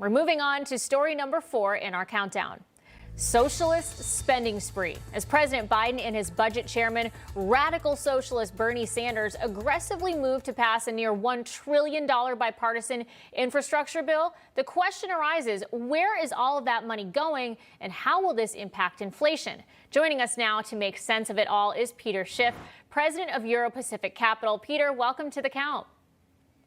We're moving on to story number 4 in our countdown. Socialist spending spree. As President Biden and his budget chairman, radical socialist Bernie Sanders, aggressively moved to pass a near $1 trillion bipartisan infrastructure bill, the question arises, where is all of that money going and how will this impact inflation? Joining us now to make sense of it all is Peter Schiff, president of Euro-Pacific Capital. Peter, welcome to The Count.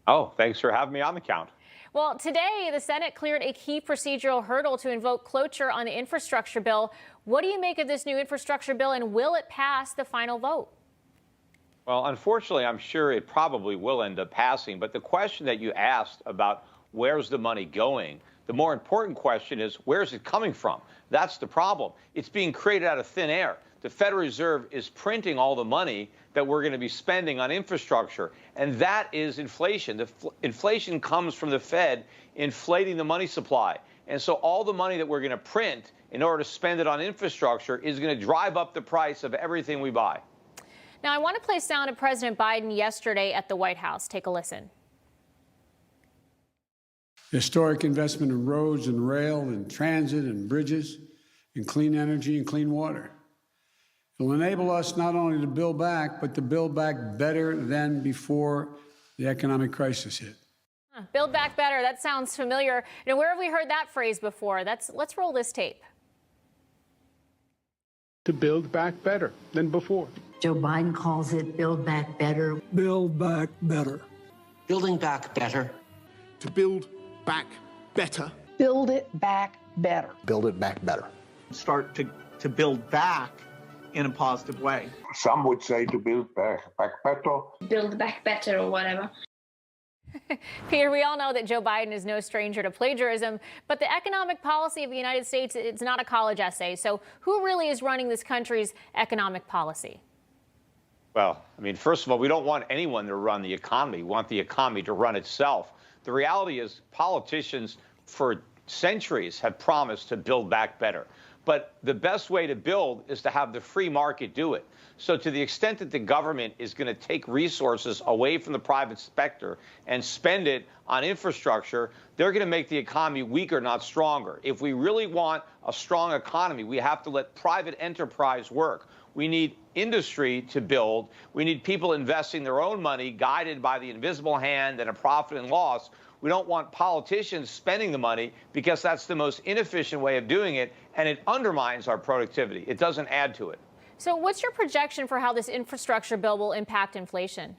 Oh, thanks for having me on The Count. Well, today, the Senate cleared a key procedural hurdle to invoke cloture on the infrastructure bill. What do you make of this new infrastructure bill, and will it pass the final vote? Well, unfortunately, I'm sure it probably will end up passing. But the question that you asked about where's the money going, the more important question is where's it coming from? That's the problem. It's being created out of thin air. The Federal Reserve is printing all the money that we're going to be spending on infrastructure, and that is inflation. Inflation comes from the Fed inflating the money supply. And so all the money that we're going to print in order to spend it on infrastructure is going to drive up the price of everything we buy. Now, I want to play sound of President Biden yesterday at the White House. Take a listen. Historic investment in roads and rail and transit and bridges, in clean energy and clean water. It will enable us not only to build back, but to build back better than before the economic crisis hit. Build back better. That sounds familiar. You know, where have we heard that phrase before? Let's roll this tape. To build back better than before. Joe Biden calls it build back better. Build back better. Building back better. To build back better. Build it back better. Build it back better. Start to build back in a positive way. Some would say to build back better. Build back better or whatever. Peter, we all know that Joe Biden is no stranger to plagiarism, but the economic policy of the United States, it's not a college essay. So who really is running this country's economic policy? Well, I mean, first of all, we don't want anyone to run the economy. We want the economy to run itself. The reality is politicians for centuries have promised to build back better. But the best way to build is to have the free market do it. So to the extent that the government is going to take resources away from the private sector and spend it on infrastructure, they're going to make the economy weaker, not stronger. If we really want a strong economy, we have to let private enterprise work. We need industry to build. We need people investing their own money, guided by the invisible hand and a profit and loss. We don't want politicians spending the money because that's the most inefficient way of doing it, and it undermines our productivity. It doesn't add to it. So what's your projection for how this infrastructure bill will impact inflation?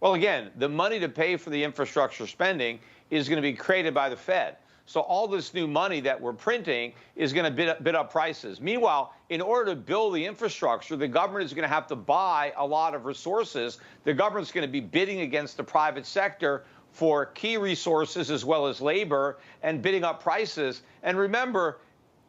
Well, again, the money to pay for the infrastructure spending is going to be created by the Fed. So all this new money that we're printing is going to bid up prices. Meanwhile, in order to build the infrastructure, the government is going to have to buy a lot of resources. The government's going to be bidding against the private sector for key resources as well as labor and bidding up prices. And remember,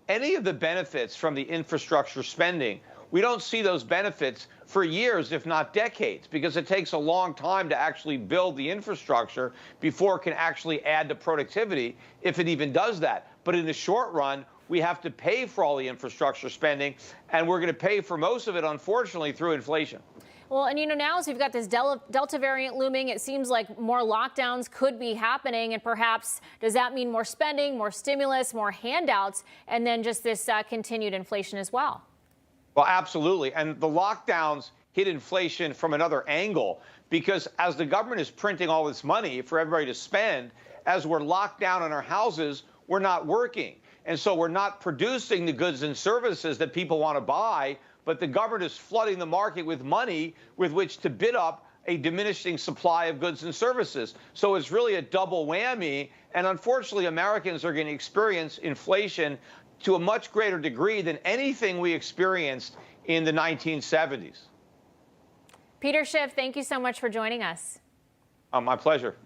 any of the benefits from the infrastructure spending, we don't see those benefits for years, if not decades, because it takes a long time to actually build the infrastructure before it can actually add to productivity, if it even does that. But in the short run, we have to pay for all the infrastructure spending, and we're going to pay for most of it, unfortunately, through inflation. Well, and now as we've got this Delta variant looming, it seems like more lockdowns could be happening. And perhaps does that mean more spending, more stimulus, more handouts, and then just this continued inflation as well? Well, absolutely. And the lockdowns hit inflation from another angle, because as the government is printing all this money for everybody to spend, as we're locked down in our houses, we're not working. And so we're not producing the goods and services that people want to buy, but the government is flooding the market with money with which to bid up a diminishing supply of goods and services. So it's really a double whammy. And unfortunately, Americans are going to experience inflation to a much greater degree than anything we experienced in the 1970s. Peter Schiff, thank you so much for joining us. My pleasure.